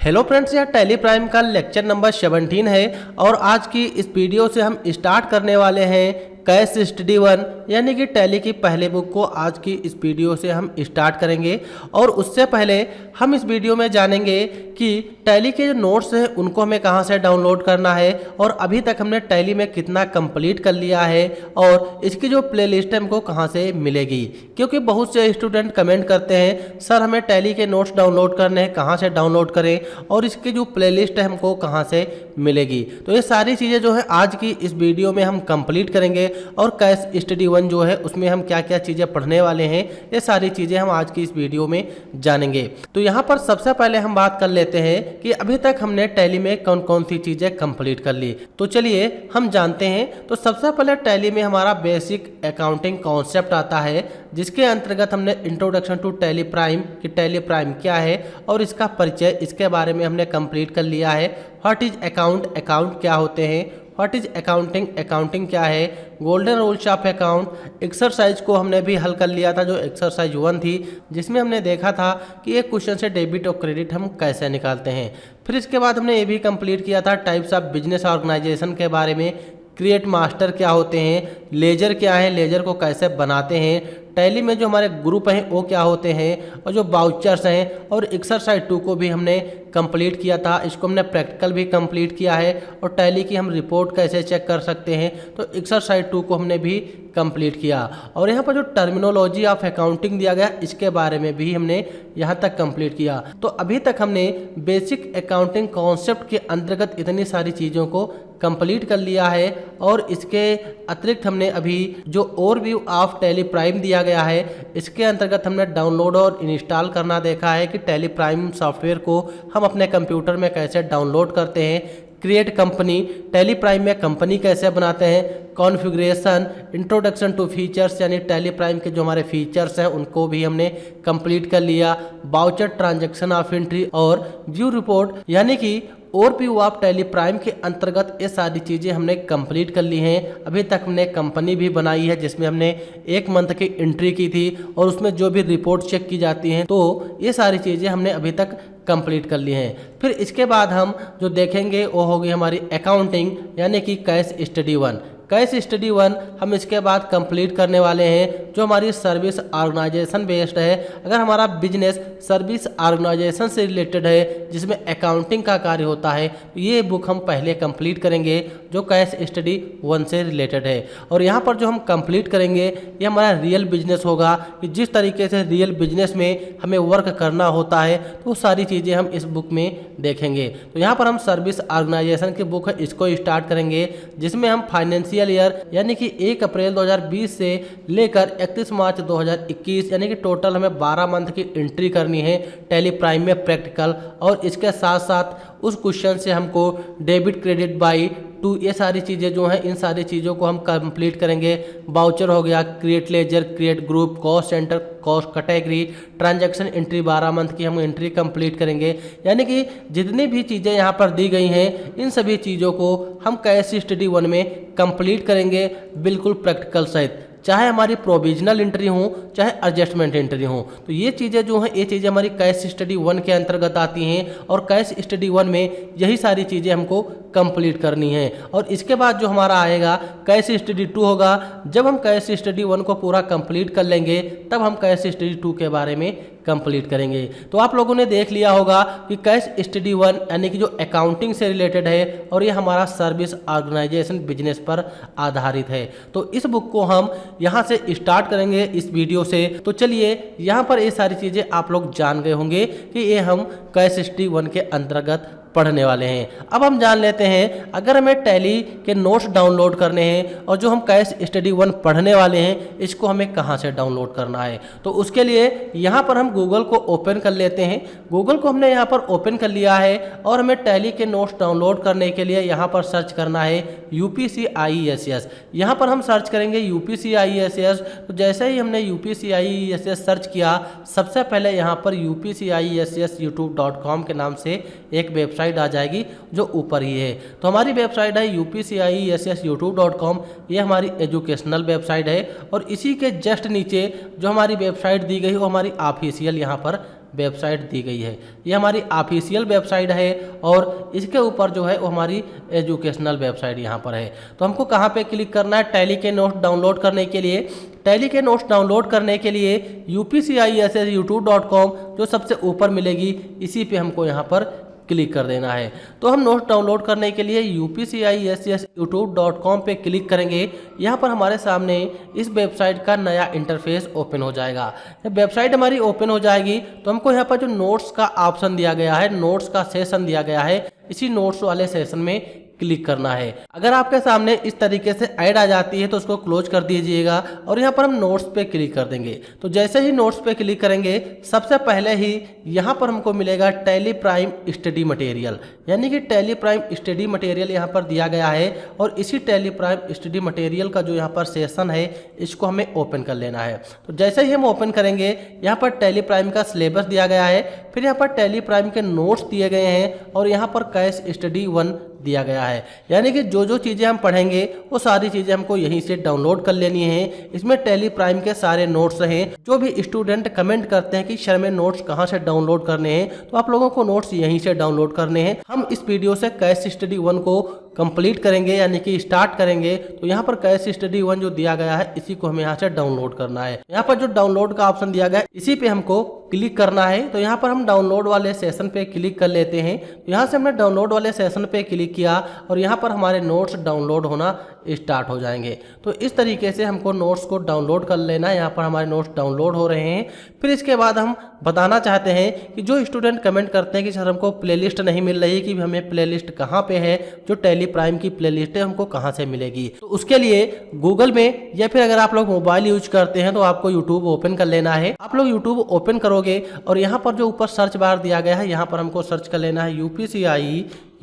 Hello friends, यह tally prime का lecture number 17 है और आज की इस वीडियो से हम स्टार्ट करने वाले हैं कैश स्टडी 1 यानी कि टैली की पहले बुक को आज की इस वीडियो से हम स्टार्ट करेंगे। और उससे पहले हम इस वीडियो में जानेंगे कि टैली के जो नोट्स हैं उनको हमें कहां से डाउनलोड करना है और अभी तक हमने टैली में कितना कंप्लीट कर लिया है और इसकी जो प्लेलिस्ट है हमको कहां से मिलेगी। क्योंकि बहुत से स्टूडेंट कमेंट करते हैं सर हमें टैली के नोट्स डाउनलोड करने हैं, कहां से डाउनलोड करें और इसकी जो प्लेलिस्ट है हमको कहां से मिलेगी। तो ये सारी चीज़ें जो है आज की इस वीडियो में हम कंप्लीट करेंगे और कैश स्टडी 1 जो है उसमें हम क्या क्या चीज़ें पढ़ने वाले हैं ये सारी चीज़ें हम आज की इस वीडियो में जानेंगे। तो यहाँ पर सबसे पहले हम बात कर लेते हैं कि अभी तक हमने टैली में कौन कौन सी चीज़ें कंप्लीट कर ली। तो चलिए हम जानते हैं। तो सबसे पहले टैली में हमारा बेसिक अकाउंटिंग कॉन्सेप्ट आता है जिसके अंतर्गत हमने इंट्रोडक्शन टू टैली प्राइम कि टैली प्राइम क्या है और इसका परिचय इसके बारे में हमने कंप्लीट कर लिया है। व्हाट इज अकाउंट, अकाउंट क्या होते हैं, व्हाट इज अकाउंटिंग, अकाउंटिंग क्या है, golden rules of account exercise को हमने भी हल कर लिया था जो एक्सरसाइज 1 थी जिसमें हमने देखा था कि एक क्वेश्चन से डेबिट और क्रेडिट हम कैसे निकालते हैं। फिर इसके बाद हमने ये भी कंप्लीट किया था टाइप्स ऑफ बिजनेस ऑर्गेनाइजेशन के बारे में, क्रिएट मास्टर क्या होते हैं, लेजर क्या है, लेजर को कैसे बनाते हैं, टैली में जो हमारे ग्रुप हैं वो क्या होते हैं और जो बाउचर्स हैं। और एक्सरसाइज 2 को भी हमने कंप्लीट किया था, इसको हमने प्रैक्टिकल भी कंप्लीट किया है। और टैली की हम रिपोर्ट कैसे चेक कर सकते हैं तो एक्सरसाइज 2 को हमने भी कंप्लीट किया। और यहाँ पर जो टर्मिनोलॉजी ऑफ अकाउंटिंग दिया गया इसके बारे में भी हमने यहाँ तक कंप्लीट किया। तो अभी तक हमने बेसिक अकाउंटिंग कॉन्सेप्ट के अंतर्गत इतनी सारी चीज़ों को कंप्लीट कर लिया है। और इसके अतिरिक्त हमने अभी जो ओवरव्यू ऑफ टैली प्राइम दिया गया है इसके अंतर्गत हमने डाउनलोड और इंस्टॉल करना देखा है कि टैली प्राइम सॉफ्टवेयर को हम अपने कंप्यूटर में कैसे डाउनलोड करते हैं, क्रिएट कंपनी, टैली प्राइम में कंपनी कैसे बनाते हैं, कॉन्फ़िगरेशन, इंट्रोडक्शन टू फीचर्स यानी टैली प्राइम के जो हमारे फीचर्स हैं उनको भी हमने कंप्लीट कर लिया, बाउचर ट्रांजैक्शन ऑफ एंट्री और व्यू रिपोर्ट यानी कि ओवरव्यू ऑफ टैली प्राइम के अंतर्गत ये सारी चीज़ें हमने कंप्लीट कर ली हैं। अभी तक हमने कंपनी भी बनाई है जिसमें हमने 1 मंथ की एंट्री की थी और उसमें जो भी रिपोर्ट चेक की जाती हैं तो ये सारी चीज़ें हमने अभी तक कंप्लीट कर ली हैं। फिर इसके बाद हम जो देखेंगे वो होगी हमारी अकाउंटिंग यानी कि कैश स्टडी 1। कैश स्टडी 1 हम इसके बाद कंप्लीट करने वाले हैं जो हमारी सर्विस ऑर्गेनाइजेशन बेस्ड है। अगर हमारा बिजनेस सर्विस ऑर्गेनाइजेशन से रिलेटेड है जिसमें अकाउंटिंग का कार्य होता है तो ये बुक हम पहले कंप्लीट करेंगे जो कैश स्टडी 1 से रिलेटेड है। और यहाँ पर जो हम कंप्लीट करेंगे ये हमारा रियल बिजनेस होगा कि जिस तरीके से रियल बिजनेस में हमें वर्क करना होता है तो वो सारी चीज़ें हम इस बुक में देखेंगे। तो यहाँ पर हम सर्विस ऑर्गेनाइजेशन की बुक है इसको स्टार्ट करेंगे जिसमें हम फाइनेंशियल ईयर यानी कि 1 अप्रैल 2020 से लेकर 31 मार्च 2021 यानी कि टोटल हमें 12 मंथ की एंट्री करनी है टैली प्राइम में प्रैक्टिकल। और इसके साथ साथ उस क्वेश्चन से हमको डेबिट क्रेडिट बाई टू ये सारी चीज़ें जो हैं इन सारी चीज़ों को हम कंप्लीट करेंगे। बाउचर हो गया, create ledger, create group, cost centre, cost category, transaction entry 12 month की हम एंट्री कंप्लीट करेंगे। यानी कि जितनी भी चीज़ें यहाँ पर दी गई हैं इन सभी चीज़ों को हम कैश स्टडी 1 में कंप्लीट करेंगे बिल्कुल प्रैक्टिकल सहित, चाहे हमारी प्रोविजनल एंट्री हो चाहे एडजस्टमेंट एंट्री हो। तो ये चीज़ें जो हैं ये चीज़ें हमारी कैश स्टडी 1 के अंतर्गत आती हैं और कैश स्टडी 1 में यही सारी चीज़ें हमको कंप्लीट करनी है। और इसके बाद जो हमारा आएगा कैश स्टडी 2 होगा। जब हम कैश स्टडी 1 को पूरा कंप्लीट कर लेंगे तब हम कैश स्टडी 2 के बारे में कंप्लीट करेंगे। तो आप लोगों ने देख लिया होगा कि कैश स्टडी 1 यानी कि जो अकाउंटिंग से रिलेटेड है और ये हमारा सर्विस ऑर्गेनाइजेशन बिजनेस पर आधारित है। तो इस बुक को हम यहाँ से स्टार्ट करेंगे इस वीडियो से। तो चलिए यहाँ पर ये सारी चीज़ें आप लोग जान गए होंगे कि ये हम कैश स्टडी 1 के अंतर्गत पढ़ने वाले हैं। अब हम जान लेते हैं अगर हमें टैली के नोट्स डाउनलोड करने हैं और जो हम कैश स्टडी 1 पढ़ने वाले हैं इसको हमें कहाँ से डाउनलोड करना है। तो उसके लिए यहाँ पर हम गूगल को ओपन कर लेते हैं। गूगल को हमने यहाँ पर ओपन कर लिया है और हमें टैली के नोट्स डाउनलोड करने के लिए यहाँ पर सर्च करना है UPCIESS। यहाँ पर हम सर्च करेंगे UPCIESS। तो जैसे ही हमने UPCIESS सर्च किया सबसे पहले यहाँ पर UPCIESSyoutube.com के नाम से एक वेबसाइट आ जाएगी जो ऊपर ही है। तो हमारी वेबसाइट है UPCIESSyoutube.com। ये हमारी एजुकेशनल वेबसाइट है और इसी के जस्ट नीचे जो हमारी वेबसाइट दी गई वो हमारी ऑफिशियल यहाँ पर वेबसाइट दी गई है। ये हमारी ऑफिशियल वेबसाइट है और इसके ऊपर जो है वो हमारी एजुकेशनल वेबसाइट यहाँ पर है। तो हमको कहाँ पे क्लिक करना है टैली के नोट्स डाउनलोड करने के लिए? टैली के नोट्स डाउनलोड करने के लिए upcissyoutube.com जो सबसे ऊपर मिलेगी इसी पे हमको यहाँ पर क्लिक कर देना है। तो हम नोट्स डाउनलोड करने के लिए upcissyoutube.com पे क्लिक करेंगे। यहाँ पर हमारे सामने इस वेबसाइट का नया इंटरफेस ओपन हो जाएगा। जब वेबसाइट हमारी ओपन हो जाएगी तो हमको यहाँ पर जो नोट्स का ऑप्शन दिया गया है, नोट्स का सेशन दिया गया है, इसी नोट्स वाले सेशन में क्लिक करना है। अगर आपके सामने इस तरीके से ऐड आ जाती है तो उसको क्लोज कर दीजिएगा और यहाँ पर हम नोट्स पे क्लिक कर देंगे। तो जैसे ही नोट्स पे क्लिक करेंगे सबसे पहले ही यहाँ पर हमको मिलेगा टैली प्राइम स्टडी मटेरियल, यानी कि टैली प्राइम स्टडी मटेरियल यहाँ पर दिया गया है। और इसी टैली प्राइम स्टडी मटेरियल का जो यहाँ पर सेशन है इसको हमें ओपन कर लेना है। तो जैसे ही हम ओपन करेंगे यहाँ पर टैली प्राइम का सिलेबस दिया गया है, फिर यहाँ पर टैली प्राइम के नोट्स दिए गए हैं और यहाँ पर केस स्टडी 1 दिया गया है। यानी कि जो जो चीज़ें हम पढ़ेंगे वो सारी चीज़ें हमको यहीं से डाउनलोड कर लेनी है। इसमें टैली प्राइम के सारे नोट्स हैं। जो भी स्टूडेंट कमेंट करते हैं कि सर में नोट्स कहाँ से डाउनलोड करने हैं, तो आप लोगों को नोट्स यहीं से डाउनलोड करने हैं। हम इस वीडियो से केस स्टडी 1 को कंप्लीट करेंगे यानी कि स्टार्ट करेंगे। तो यहाँ पर केस स्टडी 1 जो दिया गया है इसी को हमें यहाँ से डाउनलोड करना है। यहाँ पर जो डाउनलोड का ऑप्शन दिया गया है इसी पे हमको क्लिक करना है। तो यहाँ पर हम डाउनलोड वाले सेशन पे क्लिक कर लेते हैं। तो यहाँ से हमने डाउनलोड वाले सेशन पे क्लिक किया और यहाँ पर हमारे नोट्स डाउनलोड होना स्टार्ट हो जाएंगे। तो इस तरीके से हमको नोट्स को डाउनलोड कर लेना है। यहाँ पर हमारे नोट्स डाउनलोड हो रहे हैं। फिर इसके बाद हम बताना चाहते हैं कि जो स्टूडेंट कमेंट करते हैं कि सर हमको प्लेलिस्ट नहीं मिल रही, कि हमें प्लेलिस्ट कहाँ पे है, जो टैली प्राइम की प्लेलिस्ट है हमको कहाँ से मिलेगी। तो उसके लिए गूगल में या फिर अगर आप लोग मोबाइल यूज करते हैं तो आपको यूट्यूब ओपन कर लेना है। आप लोग यूट्यूब ओपन करोगे और यहाँ पर जो ऊपर सर्च बार दिया गया है यहाँ पर हमको सर्च कर लेना है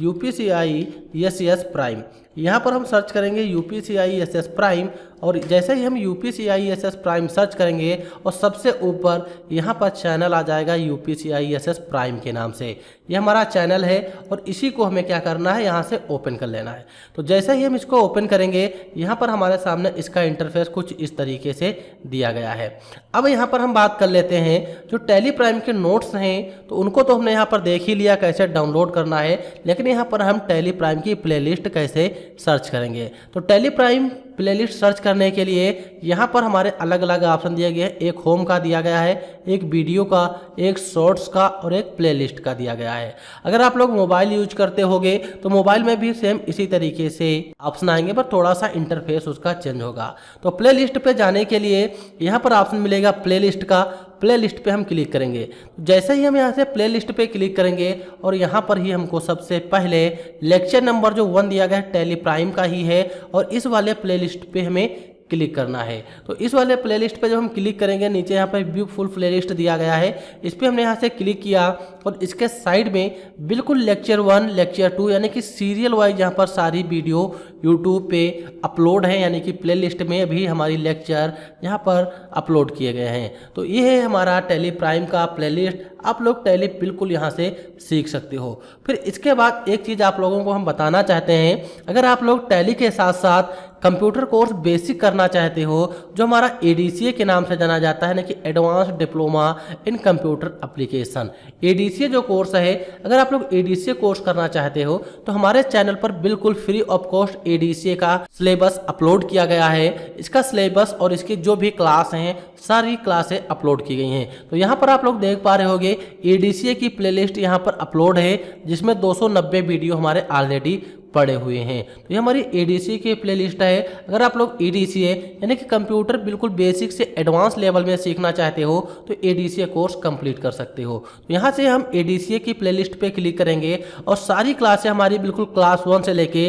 UPCISS प्राइम। यहाँ पर हम सर्च करेंगे UPCISS प्राइम और जैसे ही हम UPCISS प्राइम सर्च करेंगे और सबसे ऊपर यहाँ पर चैनल आ जाएगा UPCISS प्राइम के नाम से। ये हमारा चैनल है और इसी को हमें क्या करना है, यहाँ से ओपन कर लेना है। तो जैसे ही हम इसको ओपन करेंगे यहाँ पर हमारे सामने इसका इंटरफेस कुछ इस तरीके से दिया गया है। अब यहाँ पर हम बात कर लेते हैं जो टैली प्राइम के नोट्स हैं, तो उनको तो हमने यहाँ पर देख ही लिया कैसे डाउनलोड करना है, लेकिन यहाँ पर हम टैली प्राइम की प्लेलिस्ट कैसे सर्च करेंगे। तो टैली प्राइम प्लेलिस्ट सर्च करने के लिए यहाँ पर हमारे अलग अलग ऑप्शन दिए गए हैं। एक होम का दिया गया है, एक वीडियो का, एक शॉर्ट्स का और एक प्लेलिस्ट का दिया गया है। अगर आप लोग मोबाइल यूज करते होगे तो मोबाइल में भी सेम इसी तरीके से ऑप्शन आएंगे, पर थोड़ा सा इंटरफेस उसका चेंज होगा। तो प्लेलिस्ट पे जाने के लिए यहाँ पर ऑप्शन मिलेगा प्लेलिस्ट का। प्लेलिस्ट पे हम क्लिक करेंगे। जैसे ही हम यहाँ से प्लेलिस्ट पे क्लिक करेंगे और यहाँ पर ही हमको सबसे पहले लेक्चर नंबर जो 1 दिया गया है टैली प्राइम का ही है और इस वाले प्लेलिस्ट पे हमें क्लिक करना है। तो इस वाले प्लेलिस्ट पे जब हम क्लिक करेंगे नीचे यहाँ पर व्यू फुल प्लेलिस्ट दिया गया है, इस पर हमने यहाँ से क्लिक किया और इसके साइड में बिल्कुल लेक्चर 1 लेक्चर 2 यानी कि सीरियल वाइज यहाँ पर सारी वीडियो यूट्यूब पे अपलोड है, यानी कि प्लेलिस्ट में अभी हमारी लेक्चर यहाँ पर अपलोड किए गए हैं। तो ये है हमारा टैली प्राइम का प्लेलिस्ट। आप लोग टैली बिल्कुल यहाँ से सीख सकते हो। फिर इसके बाद एक चीज़ आप लोगों को हम बताना चाहते हैं, अगर आप लोग टैली के साथ साथ कंप्यूटर कोर्स बेसिक करना चाहते हो, जो हमारा ADCA के नाम से जाना जाता है ना, कि advance diploma in computer application, ADCA जो कोर्स है, अगर आप लोग ADCA कोर्स करना चाहते हो तो हमारे चैनल पर बिल्कुल फ्री ऑफ कॉस्ट ADCA का सिलेबस अपलोड किया गया है। इसका सिलेबस और इसकी जो भी क्लास हैं सारी क्लासें अपलोड की गई हैं। तो यहाँ पर आप लोग देख पा रहे होंगे ADCA की प्लेलिस्ट यहाँ पर अपलोड है, जिसमें 290 वीडियो हमारे ऑलरेडी पड़े हुए हैं। तो ये हमारी ADCA की प्लेलिस्ट है। अगर आप लोग ADCA यानी कि कंप्यूटर बिल्कुल बेसिक से एडवांस लेवल में सीखना चाहते हो तो ADCA कोर्स कंप्लीट कर सकते हो। तो यहाँ से हम ADCA की प्लेलिस्ट पे क्लिक करेंगे और सारी क्लासें हमारी बिल्कुल क्लास 1 से लेके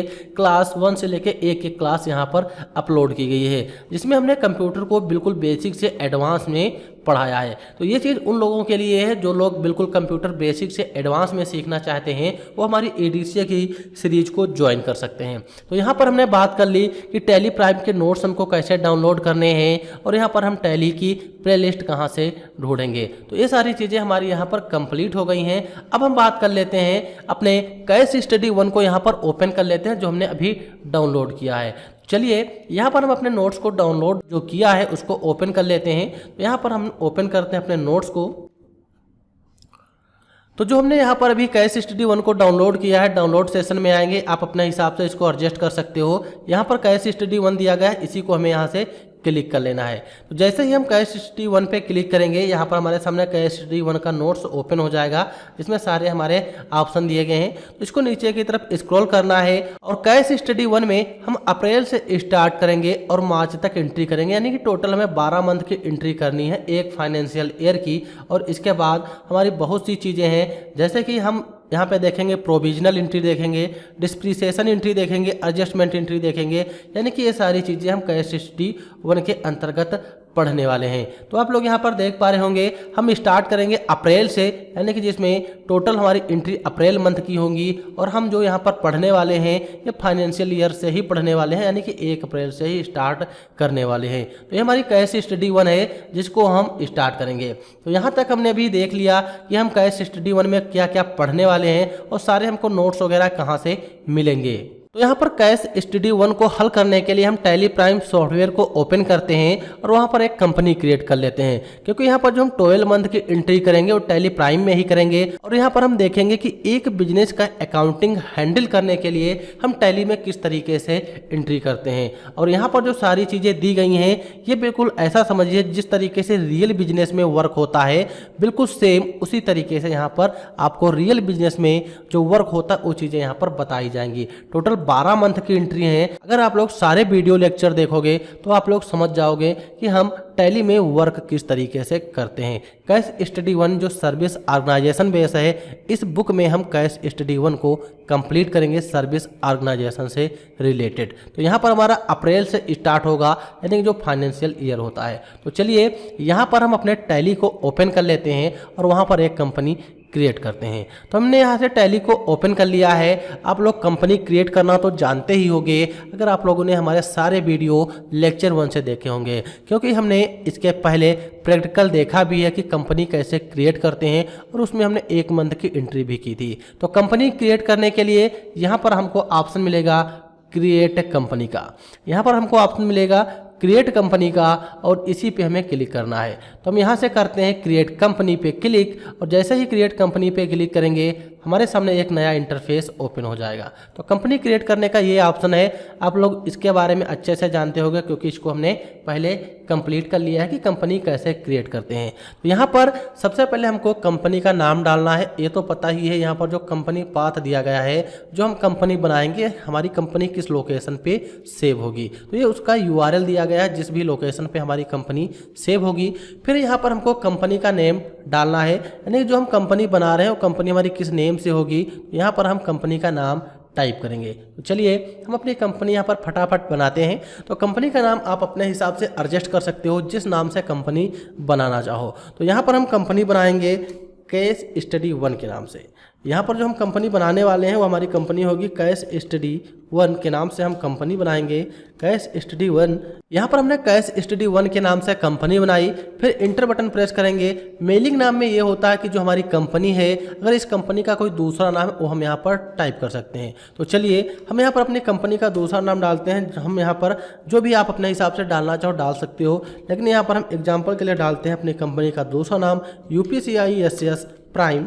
एक क्लास यहाँ पर अपलोड की गई है, जिसमें हमने कंप्यूटर को बिल्कुल बेसिक से एडवांस में पढ़ाया है। तो ये चीज़ उन लोगों के लिए है जो लोग बिल्कुल कंप्यूटर बेसिक से एडवांस में सीखना चाहते हैं, वो हमारी ADCA की सीरीज को ज्वाइन कर सकते हैं। तो यहाँ पर हमने बात कर ली कि टैली प्राइम के नोट्स हमको कैसे डाउनलोड करने हैं और यहाँ पर हम टैली की प्लेलिस्ट कहाँ से ढूंढेंगे। तो ये सारी चीज़ें हमारी यहाँ पर कंप्लीट हो गई हैं। अब हम बात कर लेते हैं अपने केस स्टडी 1 को यहाँ पर ओपन कर लेते हैं, जो हमने अभी डाउनलोड किया है। चलिए यहाँ पर हम अपने नोट्स को डाउनलोड जो किया है उसको ओपन कर लेते हैं। तो यहाँ पर हम ओपन करते हैं अपने नोट्स को। तो जो हमने यहाँ पर अभी केस स्टडी 1 को डाउनलोड किया है, डाउनलोड सेशन में आएंगे, आप अपने हिसाब से इसको एडजस्ट कर सकते हो। यहाँ पर केस स्टडी 1 दिया गया है, इसी को हमें यहाँ से क्लिक कर लेना है। तो जैसे ही हम केस स्टडी 1 पे क्लिक करेंगे, यहाँ पर हमारे सामने केस स्टडी 1 का नोट्स ओपन हो जाएगा, जिसमें सारे हमारे ऑप्शन दिए गए हैं। तो इसको नीचे की तरफ स्क्रॉल करना है और केस स्टडी 1 में हम अप्रैल से स्टार्ट करेंगे और मार्च तक एंट्री करेंगे, यानी कि टोटल हमें 12 मंथ की एंट्री करनी है एक फाइनेंशियल ईयर की। और इसके बाद हमारी बहुत सी चीज़ें हैं, जैसे कि हम यहाँ पे देखेंगे प्रोविजनल एंट्री देखेंगे, डिस्प्रिसिएशन एंट्री देखेंगे, एडजस्टमेंट एंट्री देखेंगे, यानी कि ये सारी चीज़ें हम केस स्टडी 1 के अंतर्गत पढ़ने वाले हैं। तो आप लोग यहाँ पर देख पा रहे होंगे, हम स्टार्ट करेंगे अप्रैल से, यानी कि जिसमें टोटल हमारी एंट्री अप्रैल मंथ की होंगी। और हम जो यहाँ पर पढ़ने वाले हैं ये फाइनेंशियल ईयर से ही पढ़ने वाले हैं, यानी कि 1 अप्रैल से ही स्टार्ट करने वाले हैं। तो ये हमारी केस स्टडी 1 है जिसको हम स्टार्ट करेंगे। तो यहाँ तक हमने अभी देख लिया कि हम केस स्टडी 1 में क्या क्या पढ़ने वाले हैं और सारे हमको नोट्स वगैरह कहाँ से मिलेंगे। तो यहाँ पर केस स्टडी 1 को हल करने के लिए हम टैली प्राइम सॉफ्टवेयर को ओपन करते हैं और वहाँ पर एक कंपनी क्रिएट कर लेते हैं, क्योंकि यहाँ पर जो हम 12 मंथ की एंट्री करेंगे वो टैली प्राइम में ही करेंगे। और यहाँ पर हम देखेंगे कि एक बिजनेस का अकाउंटिंग हैंडल करने के लिए हम टैली में किस तरीके से एंट्री करते हैं। और यहाँ पर जो सारी चीज़ें दी गई हैं ये बिल्कुल ऐसा समझिए जिस तरीके से रियल बिजनेस में वर्क होता है, बिल्कुल सेम उसी तरीके से यहाँ पर आपको रियल बिजनेस में जो वर्क होता है वो चीज़ें यहाँ पर बताई जाएंगी। टोटल 12 मंथ की एंट्री है। अगर आप लोग सारे वीडियो लेक्चर देखोगे तो आप लोग समझ जाओगे कि हम टैली में वर्क किस तरीके से करते हैं। केस स्टडी 1 जो सर्विस ऑर्गेनाइजेशन बेस है, इस बुक में हम केस स्टडी 1 को कंप्लीट करेंगे सर्विस ऑर्गेनाइजेशन से रिलेटेड। तो यहाँ पर हमारा अप्रैल से स्टार्ट होगा, यानी कि जो फाइनेंशियल ईयर होता है। तो चलिए यहाँ पर हम अपने टैली को ओपन कर लेते हैं और वहाँ पर एक कंपनी क्रिएट करते हैं। तो हमने यहाँ से टैली को ओपन कर लिया है। आप लोग कंपनी क्रिएट करना तो जानते ही होंगे, अगर आप लोगों ने हमारे सारे वीडियो लेक्चर 1 से देखे होंगे, क्योंकि हमने इसके पहले प्रैक्टिकल देखा भी है कि कंपनी कैसे क्रिएट करते हैं और उसमें हमने 1 मंथ की एंट्री भी की थी। तो कंपनी क्रिएट करने के लिए यहाँ पर हमको ऑप्शन मिलेगा क्रिएट कंपनी का, यहाँ पर हमको ऑप्शन मिलेगा क्रिएट कंपनी का और इसी पे हमें क्लिक करना है। तो हम यहाँ से करते हैं क्रिएट कंपनी पे क्लिक और जैसे ही क्रिएट कंपनी पे क्लिक करेंगे हमारे सामने एक नया इंटरफेस ओपन हो जाएगा। तो कंपनी क्रिएट करने का ये ऑप्शन है, आप लोग इसके बारे में अच्छे से जानते होंगे क्योंकि इसको हमने पहले कंप्लीट कर लिया है कि कंपनी कैसे क्रिएट करते हैं। तो यहाँ पर सबसे पहले हमको कंपनी का नाम डालना है, ये तो पता ही है। यहाँ पर जो कंपनी पाथ दिया गया है, जो हम कंपनी बनाएंगे हमारी कंपनी किस लोकेशन पे सेव होगी, तो ये उसका URL दिया गया है जिस भी लोकेशन पे हमारी कंपनी सेव होगी। फिर यहाँ पर हमको कंपनी का नेम डालना है, यानी जो हम कंपनी बना रहे हैं वो कंपनी हमारी किस नेम से होगी। यहाँ पर हम कंपनी का नाम टाइप करेंगे। तो चलिए हम अपनी कंपनी यहाँ पर फटाफट बनाते हैं। तो कंपनी का नाम आप अपने हिसाब से एडजस्ट कर सकते हो, जिस नाम से कंपनी बनाना चाहो। तो यहाँ पर हम कंपनी बनाएंगे केस स्टडी 1 के नाम से। यहाँ पर जो हम कंपनी बनाने वाले हैं वो हमारी कंपनी होगी केस स्टडी 1 के नाम से हम कंपनी बनाएंगे केस स्टडी 1। यहाँ पर हमने केस स्टडी 1 के नाम से कंपनी बनाई, फिर इंटर बटन प्रेस करेंगे। मेलिंग नाम में ये होता है कि जो हमारी कंपनी है, अगर इस कंपनी का कोई दूसरा नाम है वो हम यहाँ पर टाइप कर सकते हैं। तो चलिए हम यहाँ पर अपनी कंपनी का दूसरा नाम डालते हैं। हम यहाँ पर जो भी आप अपने हिसाब से डालना चाहो डाल सकते हो, लेकिन यहाँ पर हम एग्जाम्पल के लिए डालते हैं अपनी कंपनी का दूसरा नाम UPCISS prime,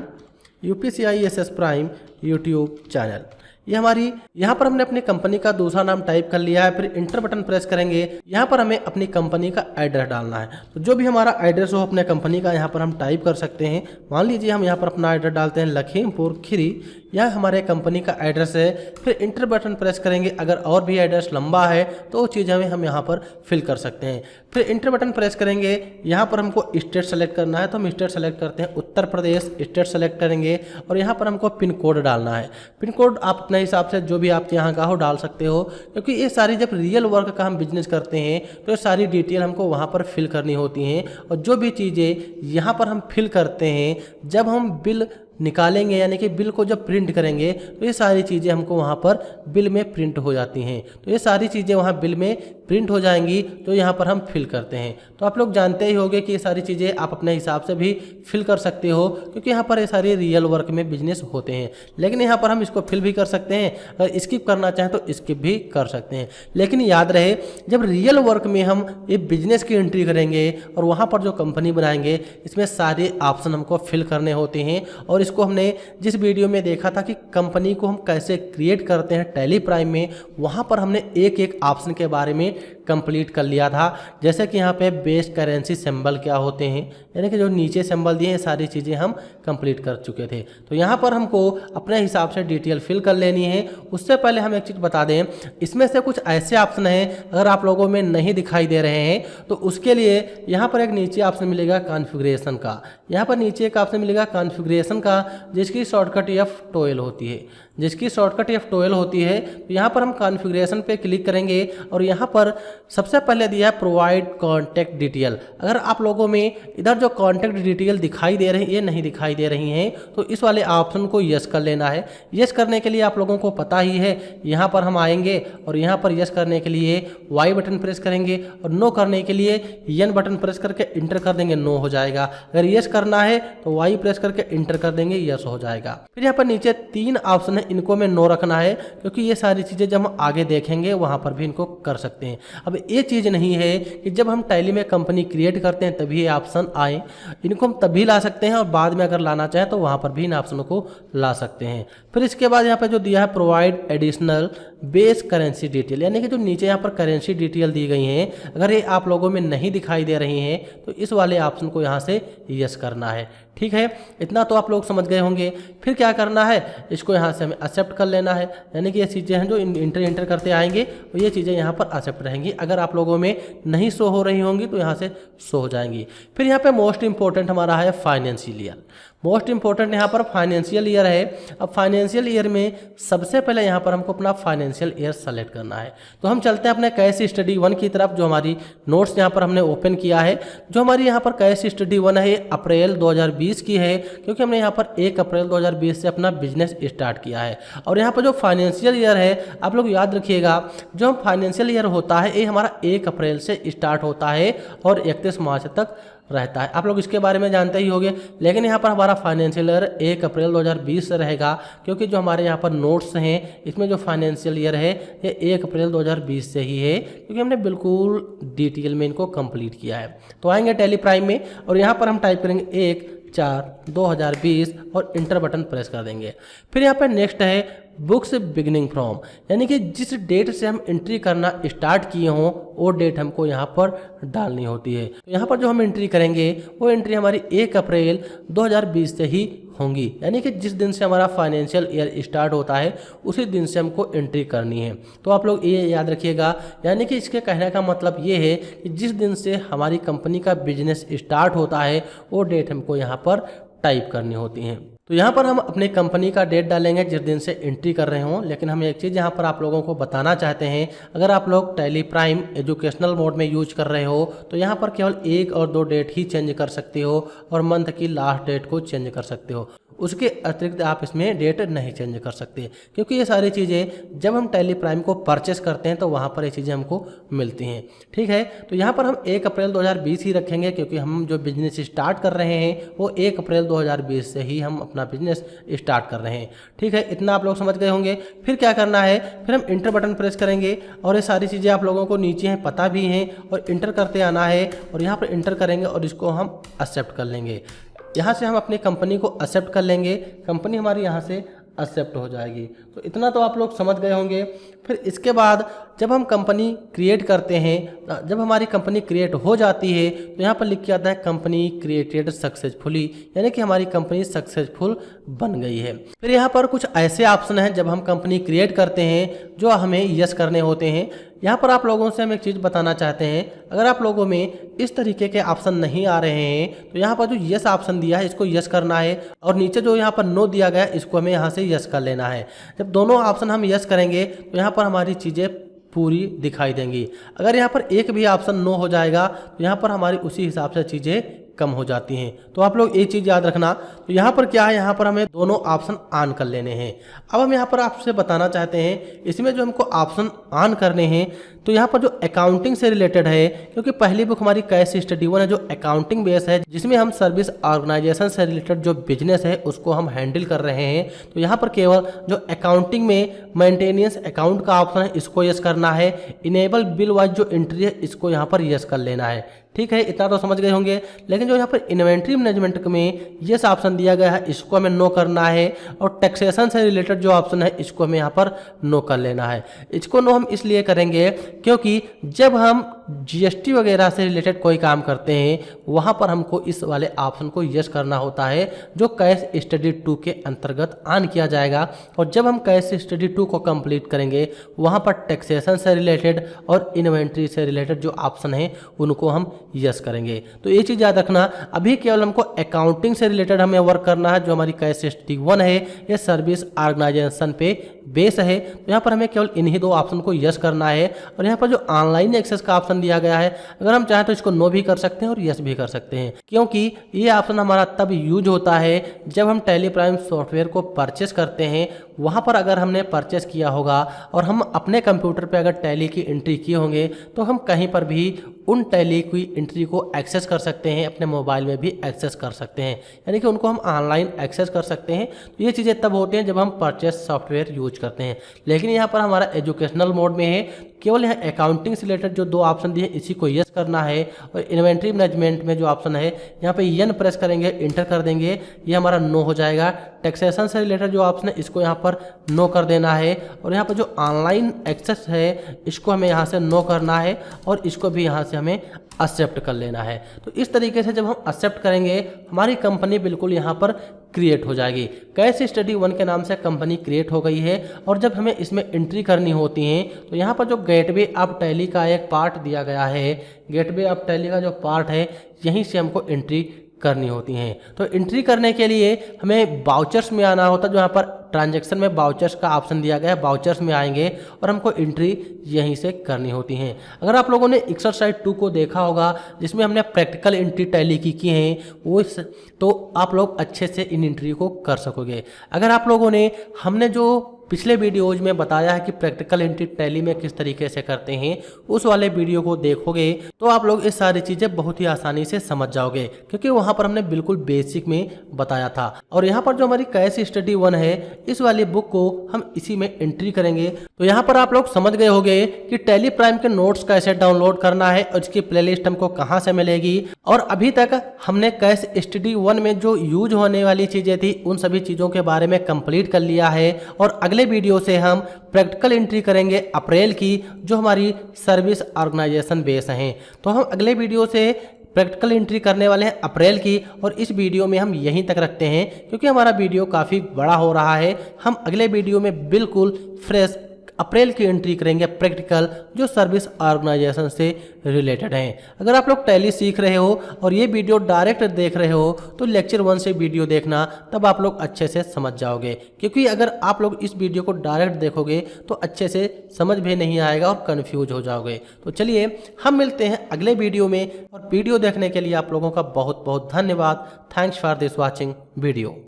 UPCISS prime YouTube channel. ये हमारी यहाँ पर हमने अपनी कंपनी का दूसरा नाम टाइप कर लिया है। फिर इंटर बटन प्रेस करेंगे। यहाँ पर हमें अपनी कंपनी का एड्रेस डालना है, तो जो भी हमारा एड्रेस हो अपने कंपनी का यहाँ पर हम टाइप कर सकते हैं। मान लीजिए हम यहाँ पर अपना एड्रेस डालते हैं लखीमपुर खीरी, यह हमारे कंपनी का एड्रेस है। फिर इंटर बटन प्रेस करेंगे। अगर और भी एड्रेस लंबा है तो वो चीज़ हम यहाँ पर फिल कर सकते हैं। फिर इंटर बटन प्रेस करेंगे। यहाँ पर हमको स्टेट सेलेक्ट करना है, तो हम स्टेट सेलेक्ट करते हैं उत्तर प्रदेश, स्टेट सेलेक्ट करेंगे। और यहाँ पर हमको पिन कोड डालना है। पिन कोड आप अपने हिसाब से जो भी आपके यहाँ का हो डाल सकते हो, क्योंकि ये सारी जब रियल वर्क का हम बिजनेस करते हैं तो ये सारी डिटेल हमको वहाँ पर फिल करनी होती हैं। और जो भी चीज़ें यहाँ पर हम फिल करते हैं, जब हम बिल निकालेंगे यानी कि बिल को जब प्रिंट करेंगे तो ये सारी चीज़ें हमको वहाँ पर बिल में प्रिंट हो जाती हैं। तो ये सारी चीज़ें वहाँ बिल में प्रिंट हो जाएंगी, तो यहाँ पर हम फिल करते हैं। तो आप लोग जानते ही होंगे कि ये सारी चीज़ें आप अपने हिसाब से भी फिल कर सकते हो, क्योंकि यहाँ पर ये सारी रियल वर्क में बिजनेस होते हैं। लेकिन यहाँ पर हम इसको फिल भी कर सकते हैं, अगर स्किप करना चाहें तो स्किप भी कर सकते हैं। लेकिन याद रहे, जब रियल वर्क में हम ये बिजनेस की एंट्री करेंगे और वहाँ पर जो कंपनी बनाएंगे, इसमें सारे ऑप्शन हमको फिल करने होते हैं और इसको हमने जिस वीडियो में देखा था कि कंपनी को हम कैसे क्रिएट करते हैं टैली प्राइम में, वहाँ पर हमने एक एक ऑप्शन के बारे में कंप्लीट कर लिया था। जैसे कि यहाँ पे बेस करेंसी सिंबल क्या होते हैं, यानी कि जो नीचे सिंबल दिए हैं सारी चीज़ें हम कंप्लीट कर चुके थे। तो यहाँ पर हमको अपने हिसाब से डिटेल फिल कर लेनी है। उससे पहले हम एक चीज़ बता दें, इसमें से कुछ ऐसे ऑप्शन हैं अगर आप लोगों में नहीं दिखाई दे रहे हैं तो उसके लिए यहाँ पर एक नीचे ऑप्शन मिलेगा कॉन्फ़िगरेशन का। यहाँ पर नीचे एक ऑप्शन मिलेगा कॉन्फ़िगरेशन का जिसकी शॉर्टकट F12 होती है, जिसकी शॉर्टकट F12 होती है। तो यहाँ पर हम कॉन्फ़िगरेशन पे क्लिक करेंगे और यहाँ पर सबसे पहले दिया है प्रोवाइड कॉन्टैक्ट डिटेल। अगर आप लोगों में इधर जो कॉन्टैक्ट डिटेल दिखाई दे रही है ये नहीं दिखाई दे रही हैं तो इस वाले ऑप्शन को यस कर लेना है। यस करने के लिए आप लोगों को पता ही है, यहाँ पर हम आएंगे और यहाँ पर यस करने के लिए वाई बटन प्रेस करेंगे और नो करने के लिए एन बटन प्रेस करके इंटर कर देंगे, नो हो जाएगा। अगर यस करना है तो वाई प्रेस करके इंटर कर देंगे, यस हो जाएगा। फिर यहाँ पर नीचे 3 ऑप्शन है, इनको में नो रखना है क्योंकि ये सारी चीज़ें जब हम आगे देखेंगे वहाँ पर भी इनको कर सकते हैं। अब ये चीज़ नहीं है कि जब हम टैली में कंपनी क्रिएट करते हैं तभी ये ऑप्शन आए, इनको हम तभी ला सकते हैं और बाद में अगर लाना चाहें तो वहाँ पर भी इन ऑप्शनों को ला सकते हैं। फिर इसके बाद यहाँ पर जो दिया है provide additional base currency detail, यानी कि जो नीचे यहाँ पर करेंसी डिटेल दी गई हैं अगर ये आप लोगों में नहीं दिखाई दे रही हैं तो इस वाले ऑप्शन को यहाँ से यस करना है। ठीक है, इतना तो आप लोग समझ गए होंगे। फिर क्या करना है, इसको यहाँ से हमें एक्सेप्ट कर लेना है, यानी कि ये चीज़ें हैं जो इंटर करते आएंगे और ये चीज़ें यहाँ पर एक्सेप्ट रहेंगी। अगर आप लोगों में नहीं शो हो रही होंगी तो यहाँ से शो हो जाएंगी। फिर यहाँ पे मोस्ट इंपॉर्टेंट हमारा है फाइनेंशियल ईयर। मोस्ट इंपॉर्टेंट यहाँ पर फाइनेंशियल ईयर है। अब फाइनेंशियल ईयर में सबसे पहले यहाँ पर हमको अपना फाइनेंशियल ईयर सेलेक्ट करना है। तो हम चलते हैं अपने कैश स्टडी 1 की तरफ, जो हमारी नोट्स यहाँ पर हमने ओपन किया है। जो हमारी यहाँ पर कैश स्टडी 1 है अप्रैल 2020 की है, क्योंकि हमने यहाँ पर 1 अप्रैल 2020 से अपना बिजनेस स्टार्ट किया है। और यहाँ पर जो फाइनेंशियल ईयर है आप लोग याद रखिएगा, जो फाइनेंशियल ईयर होता है ये हमारा 1 अप्रैल से स्टार्ट होता है और 31 मार्च तक रहता है। आप लोग इसके बारे में जानते ही होंगे, लेकिन यहाँ पर हमारा फाइनेंशियल ईयर 1 अप्रैल 2020 से रहेगा, क्योंकि जो हमारे यहाँ पर नोट्स हैं इसमें जो फाइनेंशियल ईयर है ये 1 अप्रैल 2020 से ही है, क्योंकि हमने बिल्कुल डिटेल में इनको कंप्लीट किया है। तो आएंगे टैली प्राइम में और यहाँ पर हम टाइप करेंगे 1/4/2020 और इंटर बटन प्रेस कर देंगे। फिर यहाँ पर नेक्स्ट है बुक्स बिगिनिंग फ्रॉम, यानी कि जिस डेट से हम एंट्री करना स्टार्ट किए हों वो डेट हमको यहाँ पर डालनी होती है। तो यहाँ पर जो हम एंट्री करेंगे वो एंट्री हमारी 1 अप्रैल 2020 से ही होंगी, यानी कि जिस दिन से हमारा फाइनेंशियल ईयर स्टार्ट होता है उसी दिन से हमको एंट्री करनी है। तो आप लोग ये याद रखिएगा, यानी कि इसके कहने का मतलब ये है कि जिस दिन से हमारी कंपनी का बिजनेस स्टार्ट होता है वो डेट हमको यहाँ पर टाइप करनी होती हैं। तो यहाँ पर हम अपने कंपनी का डेट डालेंगे जिस दिन से एंट्री कर रहे हों। लेकिन हम एक चीज़ यहाँ पर आप लोगों को बताना चाहते हैं, अगर आप लोग टैली प्राइम एजुकेशनल मोड में यूज कर रहे हो तो यहाँ पर केवल 1 और 2 डेट ही चेंज कर सकते हो और मंथ की लास्ट डेट को चेंज कर सकते हो। उसके अतिरिक्त आप इसमें डेट नहीं चेंज कर सकते, क्योंकि ये सारी चीज़ें जब हम टैली प्राइम को परचेस करते हैं तो वहाँ पर ये चीज़ें हमको मिलती हैं। ठीक है, तो यहाँ पर हम 1 अप्रैल 2020 ही रखेंगे, क्योंकि हम जो बिजनेस स्टार्ट कर रहे हैं वो 1 अप्रैल 2020 से ही हम अपना बिजनेस स्टार्ट कर रहे हैं। ठीक है, इतना आप लोग समझ गए होंगे। फिर क्या करना है, फिर हम इंटर बटन प्रेस करेंगे और ये सारी चीज़ें आप लोगों को नीचे हैं पता भी हैं और इंटर करते आना है और यहाँ पर इंटर करेंगे और इसको हम एक्सेप्ट कर लेंगे। यहाँ से हम अपनी कंपनी को एक्सेप्ट कर लेंगे, कंपनी हमारी यहाँ से एक्सेप्ट हो जाएगी। तो इतना तो आप लोग समझ गए होंगे। फिर इसके बाद जब हम कंपनी क्रिएट करते हैं, जब हमारी कंपनी क्रिएट हो जाती है तो यहाँ पर लिख के आता है कंपनी क्रिएटेड सक्सेसफुली, यानी कि हमारी कंपनी सक्सेसफुल बन गई है। फिर यहाँ पर कुछ ऐसे ऑप्शन हैं जब हम कंपनी क्रिएट करते हैं जो हमें यस करने होते हैं। यहाँ पर आप लोगों से हम एक चीज़ बताना चाहते हैं, अगर आप लोगों में इस तरीके के ऑप्शन नहीं आ रहे हैं तो यहाँ पर जो यस ऑप्शन दिया है इसको यस करना है और नीचे जो यहाँ पर नो दिया गया है इसको हमें यहाँ से यस कर लेना है। जब दोनों ऑप्शन हम यस करेंगे तो यहाँ पर हमारी चीज़ें पूरी दिखाई देंगी। अगर यहाँ पर एक भी ऑप्शन नो हो जाएगा तो यहाँ पर हमारी उसी हिसाब से चीज़ें कम हो जाती हैं। तो आप लोग एक चीज़ याद रखना। तो यहाँ पर क्या है, यहाँ पर हमें दोनों ऑप्शन ऑन कर लेने हैं। अब हम यहाँ पर आपसे बताना चाहते हैं, इसमें जो हमको ऑप्शन ऑन करने हैं तो यहाँ पर जो अकाउंटिंग से रिलेटेड है, क्योंकि पहली बुक हमारी कैश स्टडी 1 है जो अकाउंटिंग बेस है, जिसमें हम सर्विस ऑर्गेनाइजेशन से रिलेटेड जो बिजनेस है उसको हम हैंडल कर रहे हैं। तो यहाँ पर केवल जो अकाउंटिंग में मेंटेनेंस अकाउंट का ऑप्शन है इसको यस करना है। इनेबल बिल वाइज जो एंट्री है इसको यहाँ पर यस कर लेना है। ठीक है, इतना तो समझ गए होंगे। लेकिन जो यहाँ पर इन्वेंट्री मैनेजमेंट में ये ऑप्शन दिया गया है इसको हमें नो करना है, और टैक्सेशन से रिलेटेड जो ऑप्शन है इसको हमें यहाँ पर नो कर लेना है। इसको नो हम इसलिए करेंगे क्योंकि जब हम जीएसटी वगैरह से रिलेटेड कोई काम करते हैं वहाँ पर हमको इस वाले ऑप्शन को यस करना होता है, जो कैश स्टडी 2 के अंतर्गत ऑन किया जाएगा। और जब हम कैश स्टडी 2 को कंप्लीट करेंगे वहाँ पर टैक्सेशन से रिलेटेड और इन्वेंट्री से रिलेटेड जो ऑप्शन है उनको हम यस करेंगे। तो ये चीज़ याद रखना, अभी केवल हमको अकाउंटिंग से रिलेटेड हमें वर्क करना है। जो हमारी कैश स्टडी 1 है ये सर्विस ऑर्गेनाइजेशन पे बेस है, तो यहाँ पर हमें केवल इन्हीं 2 ऑप्शन को यस करना है। और यहाँ पर जो ऑनलाइन एक्सेस का ऑप्शन दिया गया है, अगर हम चाहें तो इसको नो भी कर सकते हैं और यस भी कर सकते हैं, क्योंकि ये ऑप्शन हमारा तब यूज होता है जब हम टैली प्राइम सॉफ्टवेयर को परचेस करते हैं। वहाँ पर अगर हमने परचेस किया होगा और हम अपने कंप्यूटर पे अगर टैली की एंट्री किए होंगे तो हम कहीं पर भी उन टैली की एंट्री को एक्सेस कर सकते हैं, अपने मोबाइल में भी एक्सेस कर सकते हैं, यानी कि उनको हम ऑनलाइन एक्सेस कर सकते हैं। तो ये चीज़ें तब होती हैं जब हम परचेस सॉफ्टवेयर यूज करते हैं। लेकिन यहाँ पर हमारा एजुकेशनल मोड में है, केवल यहाँ अकाउंटिंग से रिलेटेड जो 2 ऑप्शन दिए इसी को यस करना है। और इन्वेंट्री मैनेजमेंट में जो ऑप्शन है यहाँ पे यन प्रेस करेंगे, इंटर कर देंगे, ये हमारा नो हो जाएगा। टैक्सेशन से रिलेटेड जो ऑप्शन है इसको यहाँ पर नो कर देना है। और यहाँ पर जो ऑनलाइन एक्सेस है इसको हमें यहाँ से नो करना है और इसको भी यहाँ से हमें एक्सेप्ट कर लेना है। तो इस तरीके से जब हम एक्सेप्ट करेंगे हमारी कंपनी बिल्कुल यहाँ पर क्रिएट हो जाएगी। कैश स्टडी 1 के नाम से कंपनी क्रिएट हो गई है। और जब हमें इसमें एंट्री करनी होती है तो यहाँ पर जो गेटवे ऑफ टैली का एक पार्ट दिया गया है, गेटवे ऑफ टैली का जो पार्ट है यहीं से हमको एंट्री करनी होती हैं। तो एंट्री करने के लिए हमें बाउचर्स में आना होता है, जो यहाँ पर ट्रांजैक्शन में बाउचर्स का ऑप्शन दिया गया है, बाउचर्स में आएंगे और हमको एंट्री यहीं से करनी होती हैं। अगर आप लोगों ने एक्सरसाइज 2 को देखा होगा जिसमें हमने प्रैक्टिकल एंट्री टैली की हैं वो तो आप लोग अच्छे से इन एंट्री को कर सकोगे। अगर आप लोगों ने हमने जो पिछले वीडियोज में बताया है कि प्रैक्टिकल एंट्री टैली में किस तरीके से करते हैं, उस वाले वीडियो को देखोगे तो आप लोग इस सारी चीज़ें बहुत ही आसानी से समझ जाओगे, क्योंकि वहाँ पर हमने बिल्कुल बेसिक में बताया था। और यहाँ पर जो हमारी कैश स्टडी 1 है इस वाली बुक को हम इसी में एंट्री करेंगे। तो यहाँ पर आप लोग समझ गए होंगे कि टैली प्राइम के नोट्स कैसे डाउनलोड करना है और इसकी प्लेलिस्ट हमको कहाँ से मिलेगी। और अभी तक हमने कैश स्टडी 1 में जो यूज होने वाली चीज़ें थी उन सभी चीज़ों के बारे में कंप्लीट कर लिया है। और अगले वीडियो से हम प्रैक्टिकल एंट्री करेंगे अप्रैल की, जो हमारी सर्विस ऑर्गेनाइजेशन बेस हैं। तो हम अगले वीडियो से प्रैक्टिकल एंट्री करने वाले हैं अप्रैल की, और इस वीडियो में हम यहीं तक रखते हैं क्योंकि हमारा वीडियो काफ़ी बड़ा हो रहा है। हम अगले वीडियो में बिल्कुल फ्रेश अप्रैल की एंट्री करेंगे प्रैक्टिकल, जो सर्विस ऑर्गेनाइजेशन से रिलेटेड हैं। अगर आप लोग टैली सीख रहे हो और ये वीडियो डायरेक्ट देख रहे हो तो लेक्चर 1 से वीडियो देखना, तब आप लोग अच्छे से समझ जाओगे। क्योंकि अगर आप लोग इस वीडियो को डायरेक्ट देखोगे तो अच्छे से समझ भी नहीं आएगा और कन्फ्यूज हो जाओगे। तो चलिए हम मिलते हैं अगले वीडियो में, और वीडियो देखने के लिए आप लोगों का बहुत बहुत धन्यवाद। Thanks for this watching video.